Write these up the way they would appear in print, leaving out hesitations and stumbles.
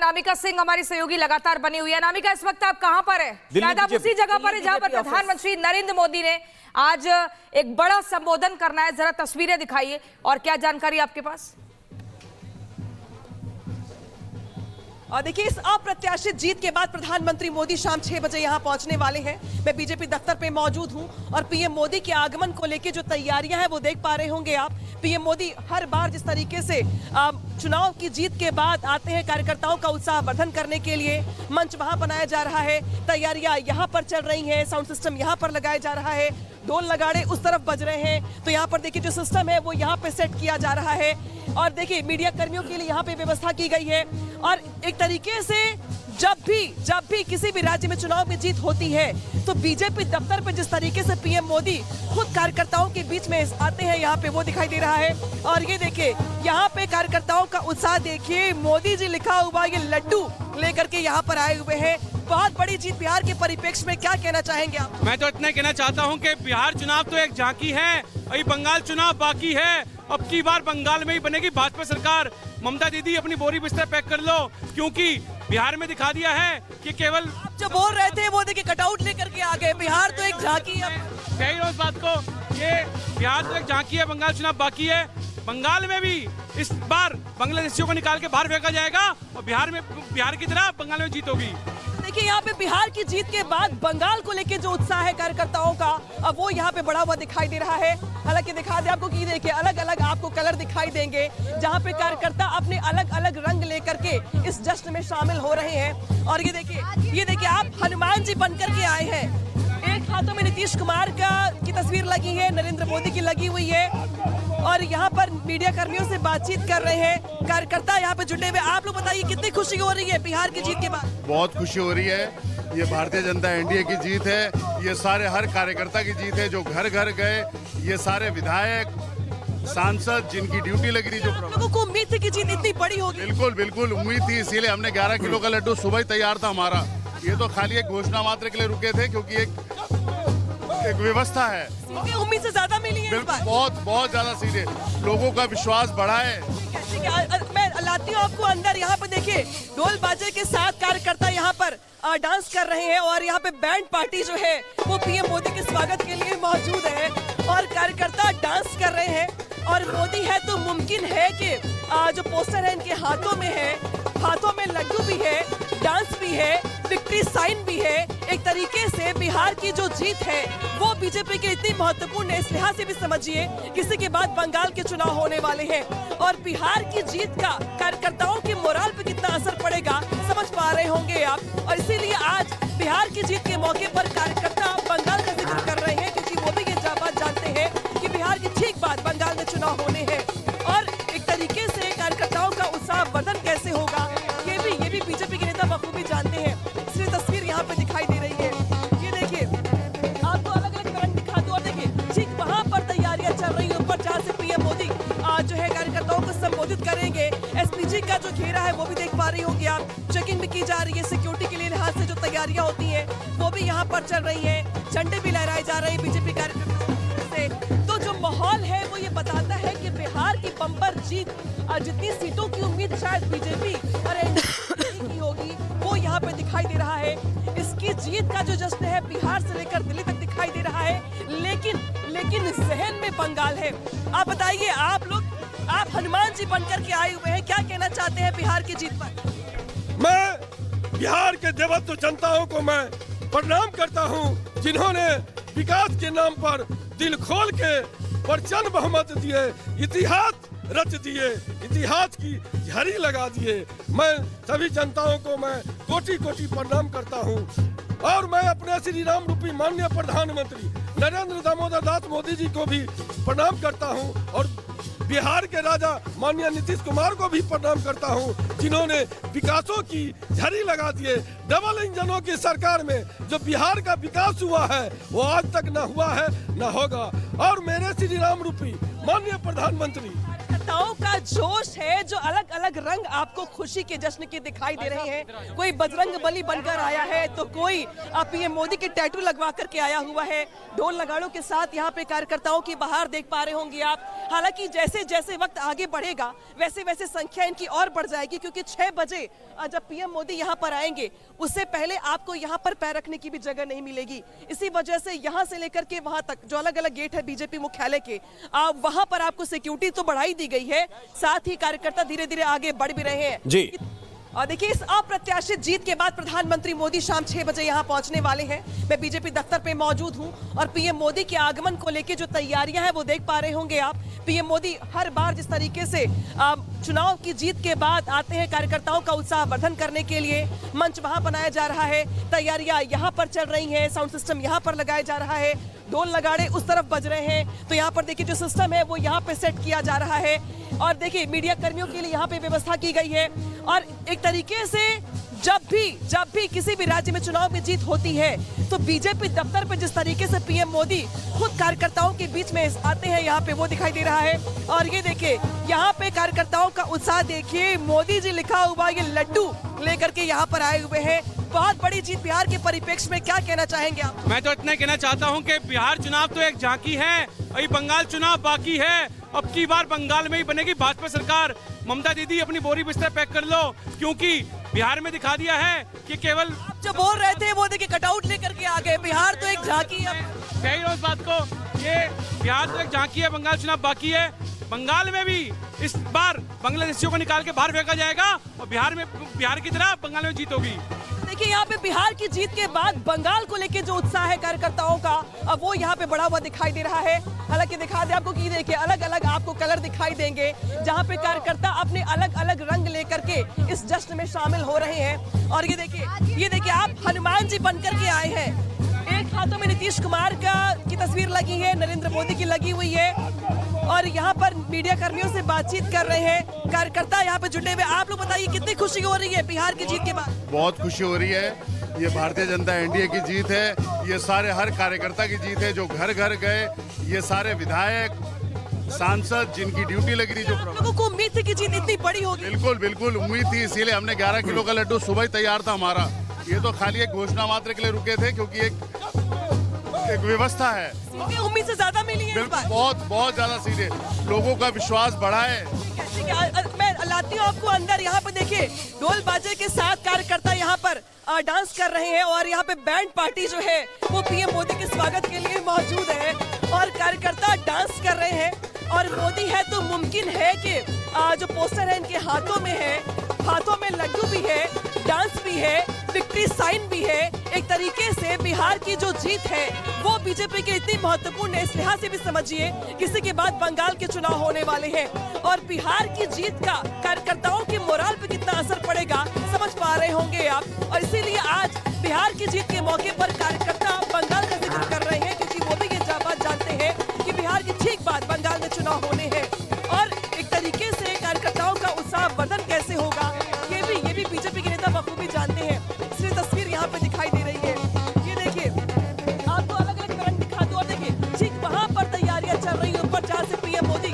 अनामिका सिंह हमारी सहयोगी लगातार बनी हुई है। अनामिका, इस वक्त आप कहां पर है? शायद आप उसी जगह पर है जहां पर प्रधानमंत्री नरेंद्र मोदी ने आज एक बड़ा संबोधन करना है। जरा तस्वीरें दिखाइए और क्या जानकारी आपके पास? और देखिए, इस अप्रत्याशित जीत के बाद प्रधानमंत्री मोदी शाम 6 बजे यहां पहुंचने वाले हैं। मैं बीजेपी दफ्तर पे मौजूद हूं और पीएम मोदी के आगमन को लेकर जो तैयारियां हैं वो देख पा रहे होंगे आप। पीएम मोदी हर बार जिस तरीके से चुनाव की जीत के बाद आते हैं कार्यकर्ताओं का उत्साह वर्धन करने के लिए, मंच वहां बनाया जा रहा है, तैयारियां यहां पर चल रही हैं, साउंड सिस्टम यहां पर लगाया जा रहा है, ढोल नगाड़े उस तरफ बज रहे हैं। तो यहाँ पर देखिए जो सिस्टम है वो यहाँ पे सेट किया जा रहा है और देखिए मीडिया कर्मियों के लिए यहाँ पे व्यवस्था की गई है। और एक तरीके से जब भी किसी भी राज्य में चुनाव में जीत होती है तो बीजेपी दफ्तर पे जिस तरीके से पीएम मोदी खुद कार्यकर्ताओं के बीच में आते हैं यहाँ पे वो दिखाई दे रहा है। और ये देखिए यहाँ पे कार्यकर्ताओं का उत्साह देखिए, मोदी जी लिखा हुआ ये लड्डू लेकर के यहाँ पर आए हुए हैं। बहुत बड़ी जीत बिहार के परिप्रेक्ष्य में क्या कहना चाहेंगे आप? मैं तो इतना कहना चाहता हूं कि बिहार चुनाव तो एक झांकी है, अभी बंगाल चुनाव बाकी है। अब की बार बंगाल में ही बनेगी भाजपा सरकार। ममता दीदी अपनी बोरी बिस्तर पैक कर लो, क्योंकि बिहार में दिखा दिया है कि केवल आप जो बोल रहे थे वो देखिए कटआउट लेकर के आ गए। बिहार तो एक झांकी है। कही उस बात को, ये बिहार तो एक झांकी है, बंगाल चुनाव बाकी है। बंगाल में भी इस बार बांग्लादेशियों को निकाल के बाहर फेंका जाएगा और बिहार की तरह बंगाल में जीत होगी। देखिए यहाँ पे बिहार की जीत के बाद बंगाल को लेके जो उत्साह है कार्यकर्ताओं का, अब वो यहाँ पे बढ़ा हुआ दिखाई दे रहा है। हालांकि दिखा दे आपको कि देखिए अलग अलग आपको कलर दिखाई देंगे, जहाँ पे कार्यकर्ता अपने अलग अलग रंग लेकर के इस जश्न में शामिल हो रहे हैं। और ये देखिए आप हनुमान जी बनकर के आए हैं। एक हाथों में नीतीश कुमार की तस्वीर लगी है, नरेंद्र मोदी की लगी हुई है और यहाँ पर मीडिया कर्मियों से बातचीत कर रहे हैं कार्यकर्ता यहाँ पे जुटे हुए। आप लोग बताइए कितनी खुशी हो रही है बिहार की जीत के बाद? बहुत खुशी हो रही है। ये भारतीय जनता एनडीए की जीत है, ये सारे हर कार्यकर्ता की जीत है जो घर घर गए, ये सारे विधायक सांसद जिनकी ड्यूटी लगी रही। जो लोगों को उम्मीद थी कि जीत इतनी बड़ी होगी? बिल्कुल उम्मीद थी, इसीलिए हमने 11 किलो का लड्डू सुबह ही तैयार था हमारा। ये तो खाली एक घोषणा मात्र के लिए रुके थे क्योंकि एक व्यवस्था है। उम्मीद से ज्यादा मिली है इस बार? बहुत ज्यादा सीधे लोगों का विश्वास बढ़ा है। मैं लाती हूँ आपको अंदर। यहाँ पे देखिए ढोल बाजे के साथ कार्यकर्ता यहाँ पर डांस कर रहे हैं और यहाँ पे बैंड पार्टी जो है वो पीएम मोदी के स्वागत के लिए मौजूद है और कार्यकर्ता डांस कर रहे हैं। और मोदी है तो मुमकिन है कि जो पोस्टर है इनके हाथों में है, हाथों में लड्डू भी है, डांस भी है, विक्ट्री साइन भी है। एक तरीके से बिहार की जो जीत है वो बीजेपी के इतनी महत्वपूर्ण है, इस लिहाज से भी समझिए किसी के बाद बंगाल के चुनाव होने वाले हैं और बिहार की जीत का कार्यकर्ताओं के मोराल पे कितना असर पड़ेगा समझ पा रहे होंगे आप। और इसीलिए आज बिहार की जीत के मौके पर कार्यकर्ता बंगाल का जिक्र कर रहे हैं क्योंकि वो भी ये बात जानते हैं कि बिहार की ठीक बाद बंगाल में चुनाव होने हैं। और एक तरीके से कार्यकर्ताओं का उत्साह वर्धन कैसे होगा ये भी बीजेपी के नेता बखूबी जानते हैं। इसलिए तस्वीर यहाँ पे दिखाई दे रही है। ये देखिए आपको अलग अलग रंग दिखा दो और देखिए ठीक वहाँ पर तैयारियां चल रही है ऊपर, जहाँ से पीएम मोदी जो है कार्यकर्ताओं को संबोधित करेंगे। एसपीजी का जो घेरा है वो भी देख पा रही होंगी आप, चेकिंग भी की जा रही है। सिक्योरिटी के लिए लिहाज से जो तैयारियां होती है वो भी यहाँ पर चल रही है। झंडे भी लहराए जा रहे हैं बीजेपी कार्यकर्ताओं से। तो जो माहौल है वो ये बताता है कि बिहार की बम्पर जीत, जितनी सीटों की उम्मीद शायद बीजेपी और एनडीए की होगी वो यहाँ पे दिखाई दे रहा है। इसकी जीत का जो जश्न है बिहार से लेकर दिल्ली तक दिखाई दे रहा है, लेकिन जहन में बंगाल है। आप बताइए, आप हनुमान जी बनकर के आए हुए हैं, क्या कहना चाहते हैं बिहार की जीत पर? मैं बिहार के देवत्व जनताओं को मैं प्रणाम करता हूं, जिन्होंने विकास के नाम पर दिल खोल के प्रचंड बहुमत दिए, इतिहास रच दिए, इतिहास की झड़ी लगा दिए। मैं सभी जनताओं को मैं कोटि कोटि प्रणाम करता हूं और मैं अपने श्री राम रूपी माननीय प्रधानमंत्री नरेंद्र दामोदर दास मोदी जी को भी प्रणाम करता हूं और बिहार के राजा माननीय नीतीश कुमार को भी प्रणाम करता हूं, जिन्होंने विकासों की झड़ी लगा दिए। डबल इंजनों की सरकार में जो बिहार का विकास हुआ है वो आज तक न हुआ है न होगा। और मेरे श्री राम रूपी माननीय प्रधानमंत्री कार्यकर्ताओं का जोश है, जो अलग अलग रंग आपको खुशी के जश्न के दिखाई दे रहे हैं। कोई बजरंग बली बनकर आया है, तो कोई पीएम मोदी के टैटू लगवा करके आया हुआ है। ढोल नगाड़ों के साथ यहाँ पे कार्यकर्ताओं की बहार देख पा रहे होंगे आप। हालांकि जैसे जैसे वक्त आगे बढ़ेगा वैसे वैसे संख्या इनकी और बढ़ जाएगी, क्योंकि 6 बजे जब पीएम मोदी यहाँ पर आएंगे उससे पहले आपको यहाँ पर पैर रखने की भी जगह नहीं मिलेगी। इसी वजह से यहाँ से लेकर के वहां तक जो अलग अलग गेट है बीजेपी मुख्यालय के, वहां पर आपको सिक्योरिटी तो बढ़ाई दी गई है, साथ ही कार्यकर्ता धीरे धीरे आगे बढ़ भी रहे हैं जी। और देखिए, इस अप्रत्याशित जीत के बाद प्रधानमंत्री मोदी शाम 6 बजे यहाँ पहुंचने वाले हैं। मैं बीजेपी दफ्तर पे मौजूद हूँ और पीएम मोदी के आगमन को लेकर जो तैयारियां हैं वो देख पा रहे होंगे आप। पीएम मोदी हर बार जिस तरीके से चुनाव की जीत के बाद आते हैं कार्यकर्ताओं का उत्साहवर्धन करने के लिए, मंच वहां बनाया जा रहा है, तैयारियां यहाँ पर चल रही है, साउंड सिस्टम यहाँ पर लगाया जा रहा है, ढोल नगाड़े उस तरफ बज रहे हैं। तो यहाँ पर देखिए जो सिस्टम है वो यहाँ पे सेट किया जा रहा है और देखिए मीडिया कर्मियों के लिए यहाँ पे व्यवस्था की गई है। और एक तरीके से जब भी किसी भी राज्य में चुनाव में जीत होती है तो बीजेपी दफ्तर पे जिस तरीके से पीएम मोदी खुद कार्यकर्ताओं के बीच में आते हैं यहाँ पे, वो दिखाई दे रहा है। और ये देखिए यहाँ पे कार्यकर्ताओं का उत्साह देखिए, मोदी जी लिखा हुआ ये लड्डू लेकर के यहाँ पर आए हुए हैं। बहुत बड़ी जीत बिहार के परिप्रेक्ष्य में, क्या कहना चाहेंगे आप? मैं तो इतना कहना चाहता हूं कि बिहार चुनाव तो एक झांकी है, अभी बंगाल चुनाव बाकी है। अब की बार बंगाल में ही बनेगी भाजपा सरकार। ममता दीदी अपनी बोरी बिस्तर पैक कर लो, क्योंकि बिहार में दिखा दिया है कि केवल आप जो बोल रहे थे वो देखिए कटआउट लेकर के आ गए। बिहार तो एक झांकी है, कह रहा हूं इस बात को, ये बिहार तो एक झांकी है, बंगाल चुनाव बाकी है। बंगाल में भी इस बार बांग्लादेशियों को निकाल के बाहर फेंका जाएगा और बिहार की तरह बंगाल में जीत होगी। देखिए यहाँ पे बिहार की जीत के बाद बंगाल को लेके जो उत्साह है कार्यकर्ताओं का, अब वो यहाँ पे बढ़ा हुआ दिखाई दे रहा है। हालांकि दिखा दे आपको कि देखिए अलग अलग आपको कलर दिखाई देंगे, जहाँ पे कार्यकर्ता अपने अलग अलग रंग लेकर के इस जश्न में शामिल हो रहे हैं। और ये देखिए आप हनुमान जी बनकर के आए हैं। एक हाथों में नीतीश कुमार की तस्वीर लगी है, नरेंद्र मोदी की लगी हुई है और यहाँ पर मीडिया कर्मियों से बातचीत कर रहे हैं कार्यकर्ता यहाँ पे जुटे हुए। आप लोग बताइए कितनी खुशी हो रही है बिहार की जीत के बाद? बहुत खुशी हो रही है। ये भारतीय जनता एनडीए की जीत है, ये सारे हर कार्यकर्ता की जीत है जो घर घर गए, ये सारे विधायक सांसद जिनकी ड्यूटी लगी थी। जो लोगों को उम्मीद थी कि जीत इतनी बड़ी होगी? बिल्कुल बिल्कुल उम्मीद थी, इसीलिए हमने 11 किलो का लड्डू सुबह ही तैयार था हमारा। ये तो खाली एक घोषणा मात्र के लिए रुके थे, क्योंकि एक व्यवस्था है। उम्मीद से ज्यादा मिली है इस बार? बहुत ज्यादा सीधे लोगों का विश्वास बढ़ा है। मैं लाती हूँ आपको अंदर। यहाँ पे देखिए ढोल बाजे के साथ कार्यकर्ता यहाँ पर डांस कर रहे हैं और यहाँ पे बैंड पार्टी जो है वो पीएम मोदी के स्वागत के लिए मौजूद है और कार्यकर्ता डांस कर रहे हैं। और मोदी है तो मुमकिन है कि जो पोस्टर है इनके हाथों में है, हाथों में लड्डू भी है, डांस भी है, विक्ट्री साइन भी है। एक तरीके से बिहार की जो जीत है वो बीजेपी के इतनी महत्वपूर्ण है, इस लिहाज से भी समझिए किसी के बाद बंगाल के चुनाव होने वाले हैं और बिहार की जीत का कार्यकर्ताओं के मोराल पे कितना असर पड़ेगा समझ पा रहे होंगे आप। और इसीलिए आज बिहार की जीत के मौके पर कार्यकर्ता बंगाल का जिक्र कर रहे हैं, क्योंकि वो भी ये बात जानते हैं कि बिहार की ठीक बाद बंगाल में चुनाव होने हैं। और एक तरीके से कार्यकर्ताओं का उत्साहवर्धन कैसे होगा ये भी बीजेपी के नेता बखूबी जानते हैं। इसलिए तस्वीर यहाँ पे दिखाई दे रही है। ये देखिए आपको अलग अलग रंग दिखा दो और देखिए ठीक वहाँ पर तैयारियां चल रही है ऊपर, जहाँ से पीएम मोदी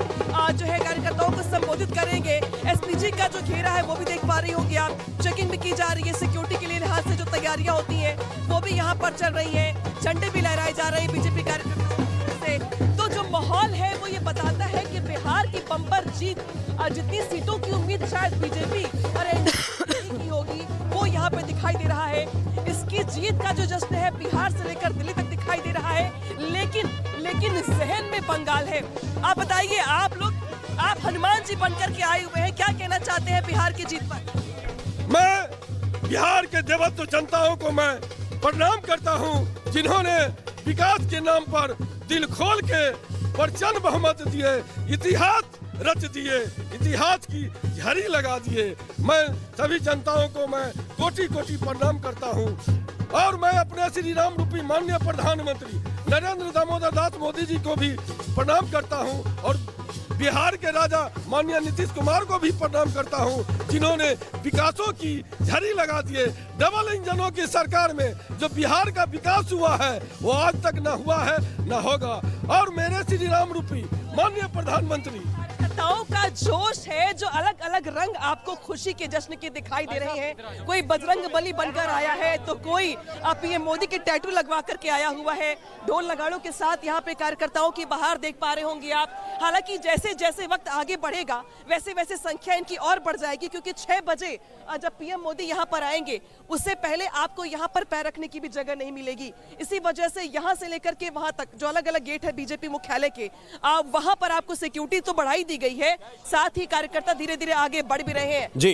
जो है कार्यकर्ताओं को संबोधित करेंगे। एसपीजी का जो घेरा है वो भी देख पा रही होंगी आप, चेकिंग भी की जा रही है। सिक्योरिटी के लिए लिहाज से जो तैयारियां होती है वो भी यहाँ पर चल रही है, झंडे भी लहराए जा रहे हैं बीजेपी कार्यकर्ताओं से। तो जो माहौल है वो ये बताता है कि बिहार की बम्पर जीत, जितनी सीटों की उम्मीद शायद बीजेपी और एनडीए की होगी वो यहाँ पे दिखाई दे रहा है। इसकी जीत का जो जश्न है बिहार से लेकर दिल्ली तक दिखाई दे रहा है, लेकिन जहन में बंगाल है। आप बताइए, आप हनुमान जी बनकर के आए हुए हैं, क्या कहना चाहते हैं बिहार की जीत पर? मैं बिहार के देवत्व जनताओं को मैं प्रणाम करता हूं, जिन्होंने विकास के नाम पर दिल खोल के प्रचंड बहुमत दिए, इतिहास रच दिए, इतिहास की झड़ी लगा दिए। मैं सभी जनताओं को मैं कोटि कोटि प्रणाम करता हूं और मैं अपने श्री राम रूपी माननीय प्रधानमंत्री नरेंद्र दामोदर दास मोदी जी को भी प्रणाम करता हूं और बिहार के राजा माननीय नीतीश कुमार को भी प्रणाम करता हूं, जिन्होंने विकासों की झड़ी लगा दिए। डबल इंजनों की सरकार में जो बिहार का विकास हुआ है वो आज तक न हुआ है न होगा। और मेरे श्री राम रूपी माननीय प्रधानमंत्री कार्यकर्ताओं का जोश है, जो अलग अलग रंग आपको खुशी के जश्न के दिखाई दे रहे हैं। कोई बजरंग बली बनकर आया है तो कोई पीएम मोदी के टैटू लगवा करके आया हुआ है। ढोल नगाड़ों के साथ यहाँ पे कार्यकर्ताओं की बहार देख पा रहे होंगे आप। हालांकि जैसे जैसे वक्त आगे बढ़ेगा वैसे वैसे संख्या इनकी और बढ़ जाएगी, क्योंकि 6 बजे जब पीएम मोदी यहाँ पर आएंगे उससे पहले आपको यहाँ पर पैर रखने की भी जगह नहीं मिलेगी। इसी वजह से यहाँ से लेकर के वहां तक जो अलग अलग गेट है बीजेपी मुख्यालय के, वहां पर आपको सिक्योरिटी तो बढ़ाई दी गई है, साथ ही कार्यकर्ता धीरे धीरे आगे बढ़ भी रहे हैं। जी।